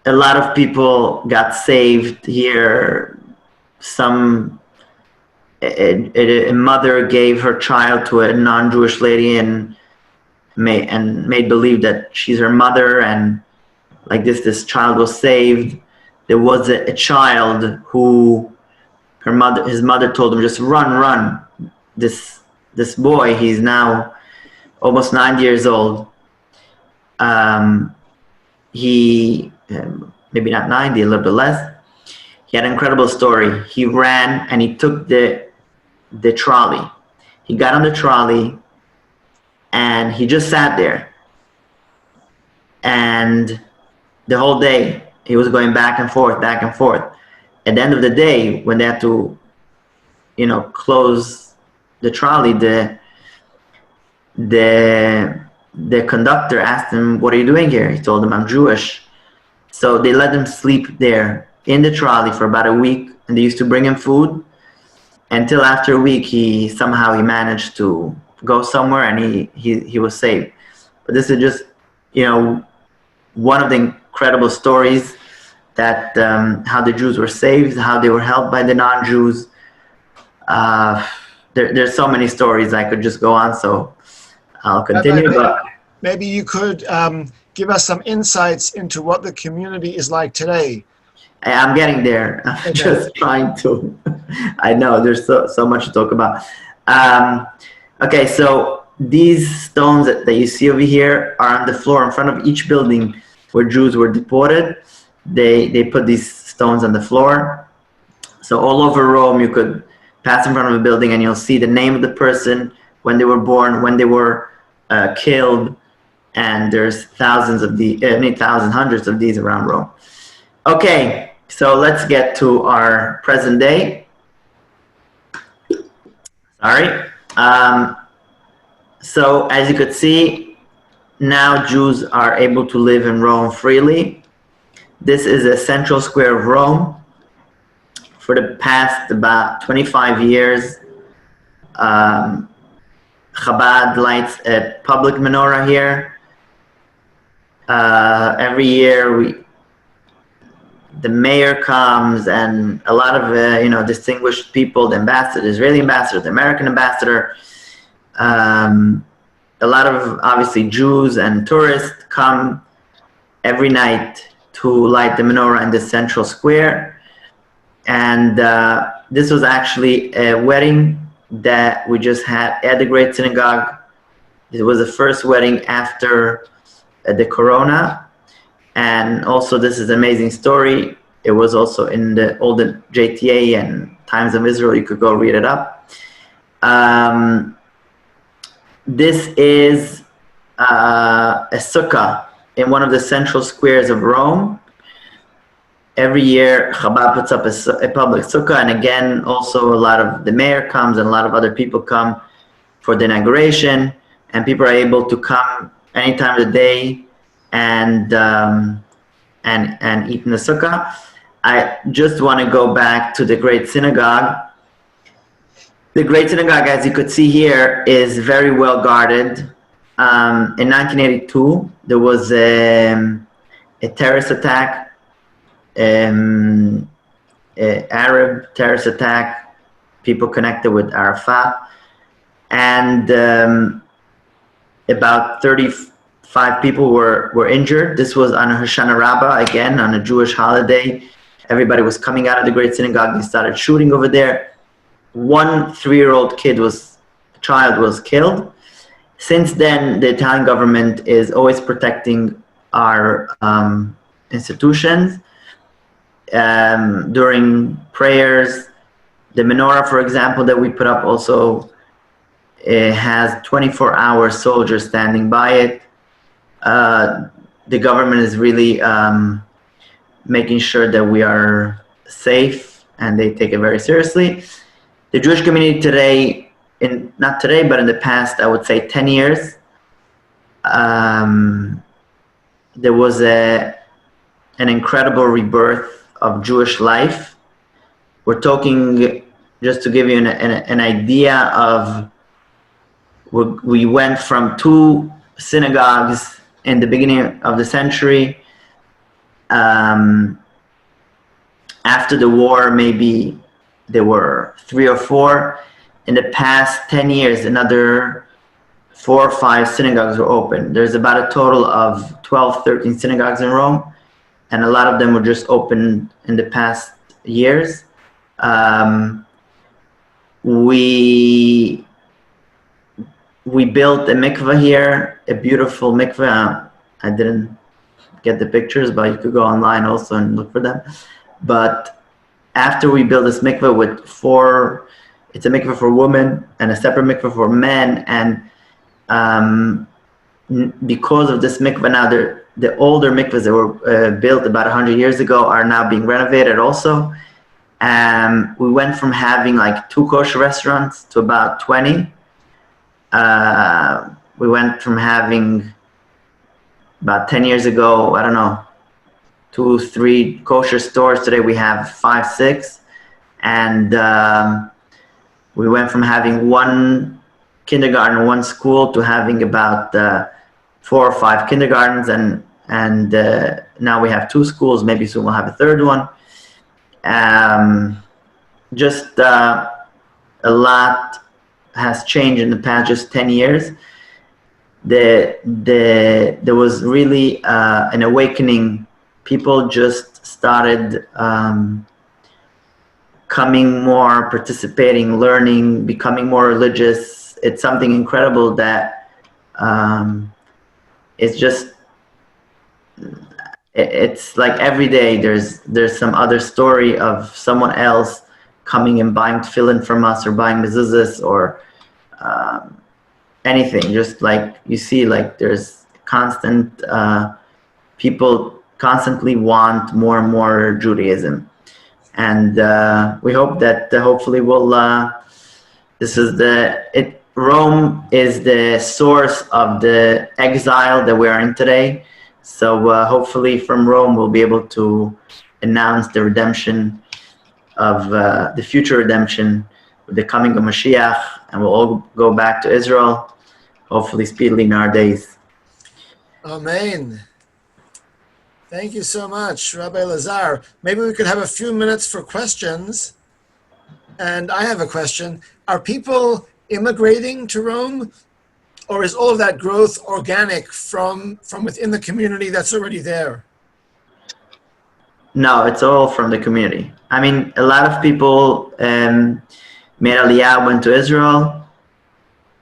A lot of people got saved here. A mother gave her child to a non-Jewish lady and made believe that she's her mother, and like this child was saved. There was a child who his mother told him, just run. This boy, he's now almost 90 years old. He, maybe not 90, a little bit less. He had an incredible story. He ran and he took the trolley. He got on the trolley and he just sat there. And the whole day he was going back and forth, back and forth. At the end of the day, when they had to, close the trolley, the conductor asked him, "What are you doing here?" He told them, "I'm Jewish." So they let him sleep there in the trolley for about a week, and they used to bring him food until after a week he managed to go somewhere and he was saved. But this is just one of the incredible stories that how the Jews were saved, how they were helped by the non-Jews. There's so many stories I could just go on, so I'll continue. Maybe you could give us some insights into what the community is like today. I'm getting there. I'm just trying to. I know there's so much to talk about. Okay, so these stones that you see over here are on the floor in front of each building where Jews were deported. They put these stones on the floor. So all over Rome, you could pass in front of a building and you'll see the name of the person, when they were born, when they were killed, and there's hundreds of these around Rome. Okay, so let's get to our present day. Sorry. So as you could see, now Jews are able to live in Rome freely. This is a central square of Rome. For the past about 25 years, chabad lights a public menorah here. Every year the mayor comes and a lot of distinguished people, the ambassador, the Israeli ambassador, the American ambassador, a lot of obviously Jews and tourists come every night to light the menorah in the central square. And this was actually a wedding that we just had at the Great Synagogue. It was the first wedding after the Corona. And also, this is an amazing story. It was also in the older JTA and Times of Israel. You could go read it up. This is a sukkah in one of the central squares of Rome. Every year, Chabad puts up a public sukkah, and again, also a lot of the mayor comes and a lot of other people come for the inauguration, and people are able to come any time of the day and eat in the sukkah. I just want to go back to the Great Synagogue. The Great Synagogue, as you could see here, is very well guarded. In 1982, there was a terrorist attack. Arab terrorist attack, people connected with Arafat, and about 35 people were injured. This was on Hoshana Rabbah, again on a Jewish holiday. Everybody was coming out of the Great Synagogue. They started shooting over there. One 3-year-old child was killed. Since then, the Italian government is always protecting our institutions. During prayers, the menorah, for example, that we put up also has 24-hour soldiers standing by it. The government is really making sure that we are safe, and they take it very seriously. The Jewish community today, not today, but in the past, I would say 10 years, there was an incredible rebirth of Jewish life. We're talking, just to give you an idea of, we went from 2 synagogues in the beginning of the century. After the war, maybe there were 3 or 4. In the past 10 years, another 4 or 5 synagogues were open. There's about a total of 12, 13 synagogues in Rome, and a lot of them were just opened in the past years. We we built a mikveh here, a beautiful mikveh. I didn't get the pictures, but you could go online also and look for them. But after we built this mikveh with it's a mikveh for women and a separate mikveh for men, and because of this mikveh now, the older mikvahs that were built about 100 years ago are now being renovated also. We went from having like 2 kosher restaurants to about 20. We went from having about 10 years ago, I don't know, 2, 3 kosher stores. Today we have 5, 6. And we went from having 1 kindergarten, 1 school to having about 4 or 5 kindergartens. And now we have 2 schools, maybe soon we'll have a 3rd one. Just a lot has changed in the past just 10 years. There was really an awakening. People just started coming more, participating, learning, becoming more religious. It's something incredible that it's just, it's like every day there's some other story of someone else coming and buying tefillin from us, or buying mezuzahs, or anything. Just like you see, like there's constant people constantly want more and more Judaism, and we hope that hopefully we'll Rome is the source of the exile that we are in today. So hopefully from Rome we'll be able to announce the redemption of the future redemption with the coming of Mashiach, and we'll all go back to Israel, hopefully speedily in our days. Amen. Thank you so much, Rabbi Lazar. Maybe we could have a few minutes for questions. And I have a question. Are people immigrating to Rome, or is all of that growth organic from within the community that's already there? No, it's all from the community. I mean, a lot of people made Aliyah, went to Israel.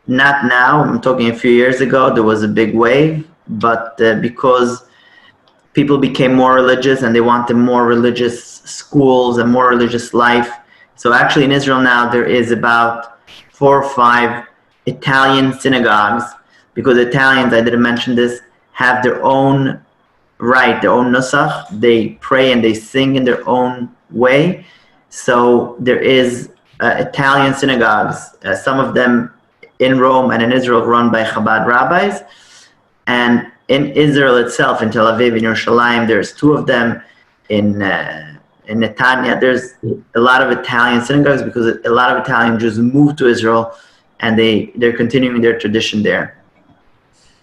Not now, I'm talking a few years ago, there was a big wave, but because people became more religious and they wanted more religious schools and more religious life. So actually in Israel now there is about 4 or 5 Italian synagogues, because Italians, I didn't mention this, have their own right, their own nusach. They pray and they sing in their own way. So there is Italian synagogues, some of them in Rome and in Israel, run by Chabad rabbis. And in Israel itself, in Tel Aviv, in Yerushalayim, there's 2 of them. In Netanya, there's a lot of Italian synagogues, because a lot of Italian Jews moved to Israel, and they're continuing their tradition there.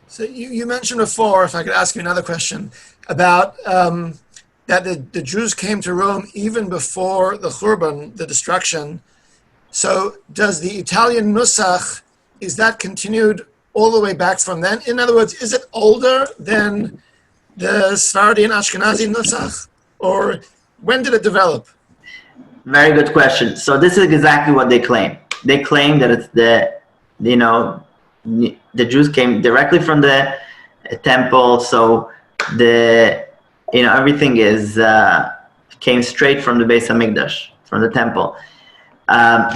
So you mentioned before, if I could ask you another question, about that the Jews came to Rome even before the Churban, the destruction. So does the Italian Nusach, is that continued all the way back from then? In other words, is it older than the Sephardi and Ashkenazi Nusach? Or when did it develop? Very good question. So this is exactly what they claim. They claim that it's the Jews came directly from the temple, so everything came straight from the Beis Hamikdash, from the temple.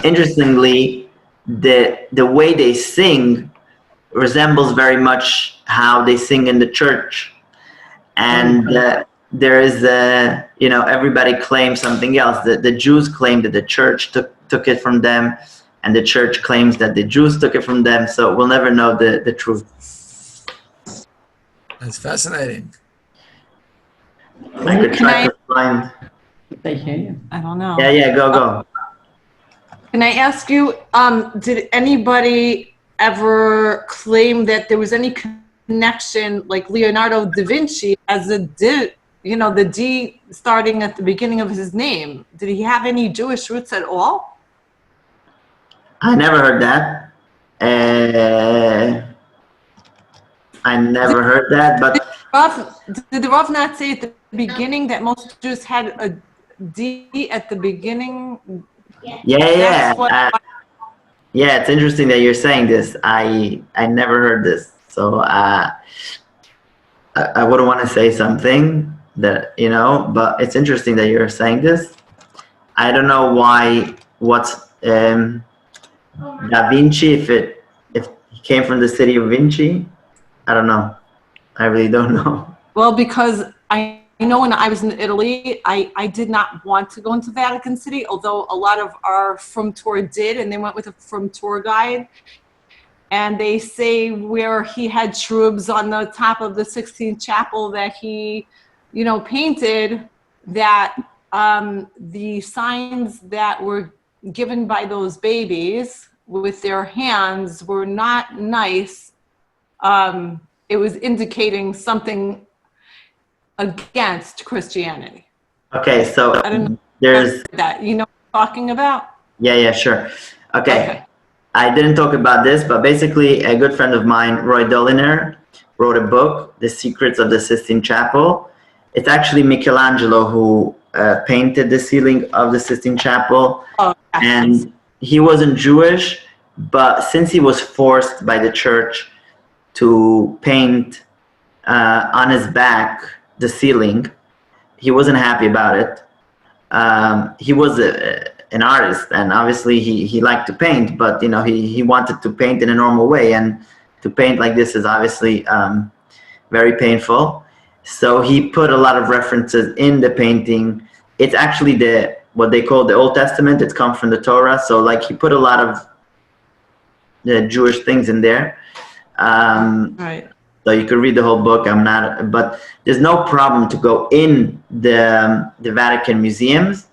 Interestingly, the way they sing resembles very much how they sing in the church, and there is everybody claims something else. The Jews claim that the church took it from them, and the church claims that the Jews took it from them. So we'll never know the truth. That's fascinating. I could try to find. They hear you. I don't know. Yeah, go. Can I ask you, did anybody ever claim that there was any connection, like Leonardo da Vinci, as the D starting at the beginning of his name? Did he have any Jewish roots at all? I never heard that. But did the Rav not say at the beginning that most Jews had a D at the beginning? Yeah. Yeah, it's interesting that you're saying this. I never heard this, so I wouldn't want to say something that but it's interesting that you're saying this. I don't know why. What's Da Vinci? If he came from the city of Vinci, I don't know. I really don't know. Well, because I know when I was in Italy, I did not want to go into Vatican City, although a lot of our From Tour did, and they went with a From Tour guide. And they say where he had shrubs on the top of the Sixtine Chapel that he, painted, that the signs that were given by those babies with their hands were not nice. It was indicating something against Christianity. Okay, so I don't know there's that. You know what I'm talking about? yeah, sure. Okay. I didn't talk about this, but basically a good friend of mine, Roy Doliner, wrote a book, The Secrets of the Sistine Chapel. It's actually Michelangelo who painted the ceiling of the Sistine Chapel. Oh, yes. And he wasn't Jewish, but since he was forced by the church to paint on his back the ceiling, he wasn't happy about it. He was an artist, and obviously he liked to paint, but he wanted to paint in a normal way, and to paint like this is obviously very painful. So he put a lot of references in the painting. It's actually what they call the Old Testament. It's come from the Torah, so like he put a lot of the Jewish things in there. Right. So you could read the whole book. But there's no problem to go in the Vatican museums.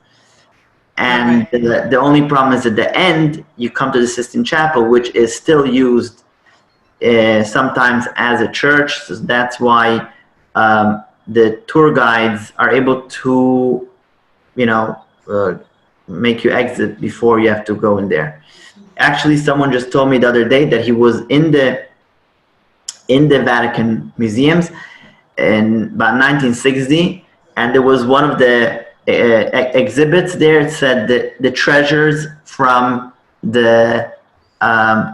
And Right. the only problem is at the end, you come to the Sistine Chapel, which is still used sometimes as a church. So that's why the tour guides are able to, make you exit before you have to go in there. Actually, someone just told me the other day that he was in the Vatican museums in about 1960, and there was one of the exhibits there. It said that the treasures from the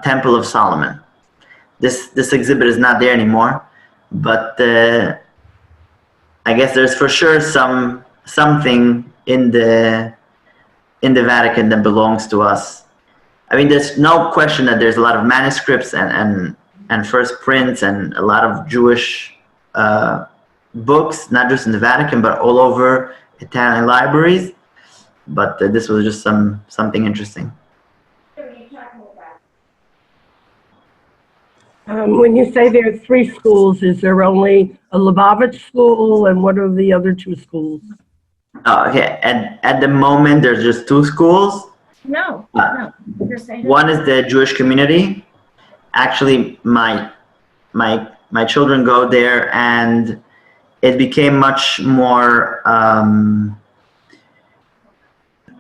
Temple of Solomon. This exhibit is not there anymore, but I guess there's for sure something in the Vatican that belongs to us. I mean, there's no question that there's a lot of manuscripts and first prints and a lot of Jewish books, not just in the Vatican, but all over Italian libraries. But this was just something interesting. When you say there are 3 schools, is there only a Lubavitch school, and what are the other 2 schools? Okay, at the moment, there's just 2 schools. No. You're saying One is the Jewish community. Actually, my children go there, and it became much more,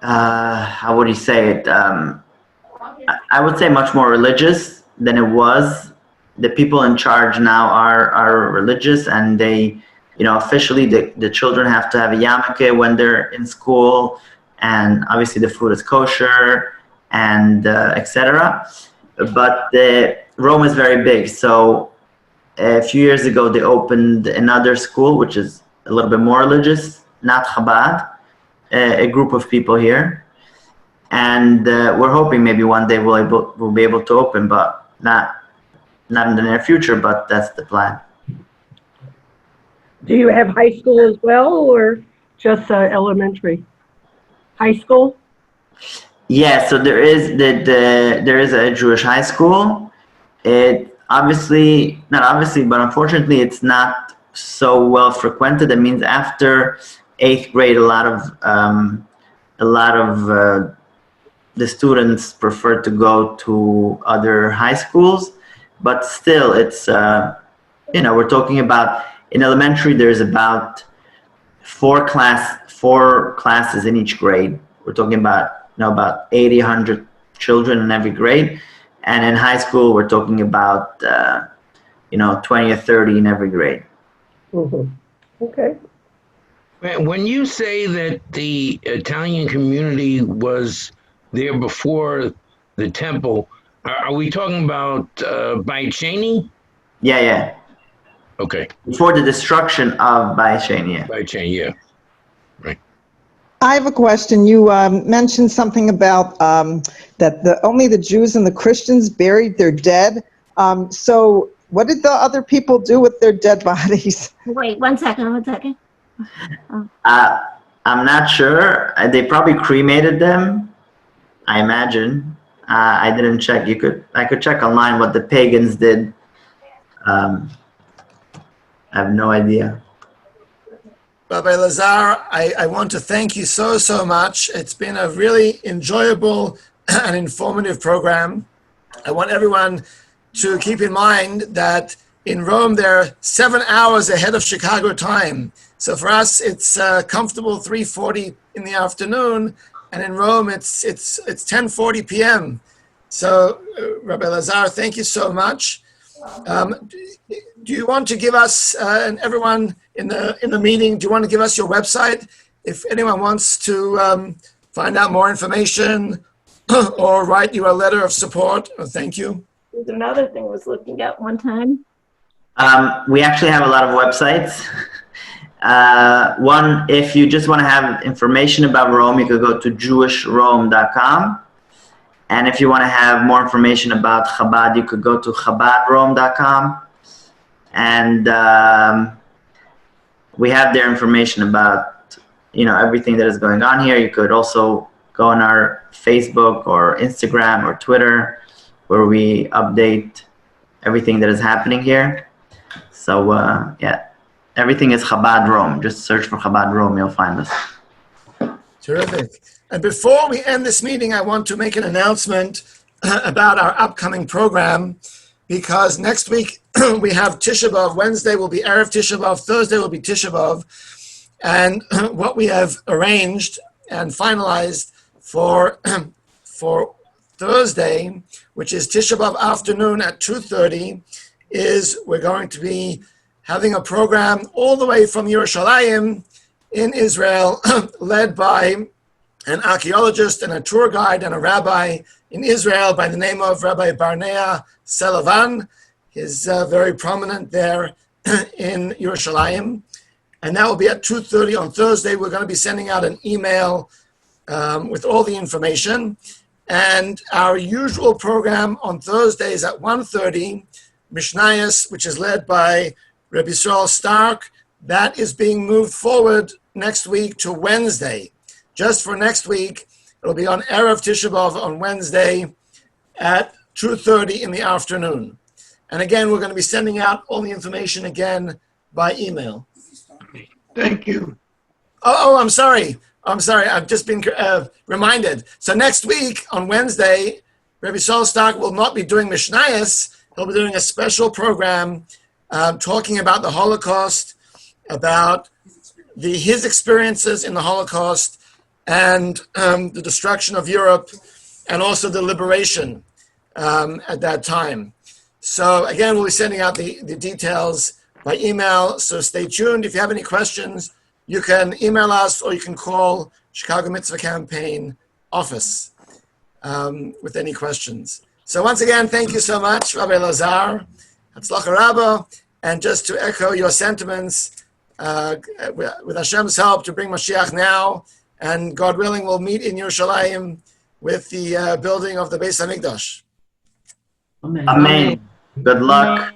how would you say it? I would say much more religious than it was. The people in charge now are religious, and they, officially the children have to have a yarmulke when they're in school, and obviously the food is kosher, and etc. But Rome is very big, so a few years ago they opened another school which is a little bit more religious, not chabad, a group of people here, and we're hoping maybe one day we'll be able to open, but not in the near future, but that's the plan. Do you have high school as well, or just elementary? High school? Yeah, so there is there is a Jewish high school. It not obviously, but unfortunately, it's not so well frequented. That means after 8th grade, a lot of the students prefer to go to other high schools. But still, it's we're talking about in elementary. There's about 4 classes in each grade. We're talking about about 80, 100 children in every grade, and in high school we're talking about 20 or 30 in every grade. Mm-hmm. Okay. When you say that the Italian community was there before the temple. Are we talking about by Cheney? Yeah. Okay, Before the destruction of Bayit Sheni, yeah. by Cheney, yeah. I have a question. You mentioned something about that only the Jews and the Christians buried their dead. So what did the other people do with their dead bodies? Wait, one second. I'm not sure. They probably cremated them, I imagine. I didn't check. I could check online what the pagans did. I have no idea. Rabbi Lazar, I want to thank you so much. It's been a really enjoyable and informative program. I want everyone to keep in mind that in Rome, they're 7 hours ahead of Chicago time. So for us, it's comfortable 3:40 in the afternoon, and in Rome, it's 10:40 p.m. So Rabbi Lazar, thank you so much. Do you want to give us and everyone in the meeting? Do you want to give us your website if anyone wants to find out more information or write you a letter of support or thank you? There's another thing I was looking at one time. We actually have a lot of websites. One, if you just want to have information about Rome, you could go to jewishrome.com. And if you want to have more information about Chabad, you could go to chabadrome.com. And we have their information about, everything that is going on here. You could also go on our Facebook or Instagram or Twitter, where we update everything that is happening here. So, everything is Chabad Rome. Just search for Chabad Rome, you'll find us. Terrific. And before we end this meeting, I want to make an announcement about our upcoming program, because next week we have Tisha B'Av. Wednesday will be Erev Tisha B'Av. Thursday will be Tisha B'Av. And what we have arranged and finalized for Thursday, which is Tisha B'Av afternoon at 2:30, is we're going to be having a program all the way from Yerushalayim in Israel, led by an archaeologist and a tour guide and a rabbi in Israel by the name of Rabbi Barnea Selavan. He's very prominent there in Yerushalayim. And that will be at 2:30 on Thursday. We're going to be sending out an email with all the information. And our usual program on Thursday is at 1:30, Mishnayos, which is led by Rabbi Yisrael Stark. That is being moved forward next week to Wednesday. Just for next week, it'll be on Erev Tisha B'Av on Wednesday at 2:30 in the afternoon. And again, we're going to be sending out all the information again by email. Thank you. Oh, I'm sorry. I've just been reminded. So next week on Wednesday, Rabbi Yisrael Stark will not be doing Mishnayos. He'll be doing a special program talking about the Holocaust, about his experiences in the Holocaust, and the destruction of Europe, and also the liberation at that time. So again, we'll be sending out the details by email, so stay tuned. If you have any questions, you can email us or you can call Chicago Mitzvah Campaign office with any questions. So once again, thank you so much, Rabbi Lazar. Hatzlacha Rabbah. And just to echo your sentiments, with Hashem's help to bring Mashiach now, and God willing, we'll meet in Yerushalayim with the building of the Beis HaMikdash. Amen. Good luck.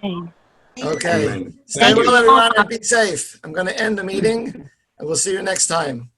Okay. Amen. Stay Thank well, you. everyone, and be safe. I'm going to end the meeting, and we'll see you next time.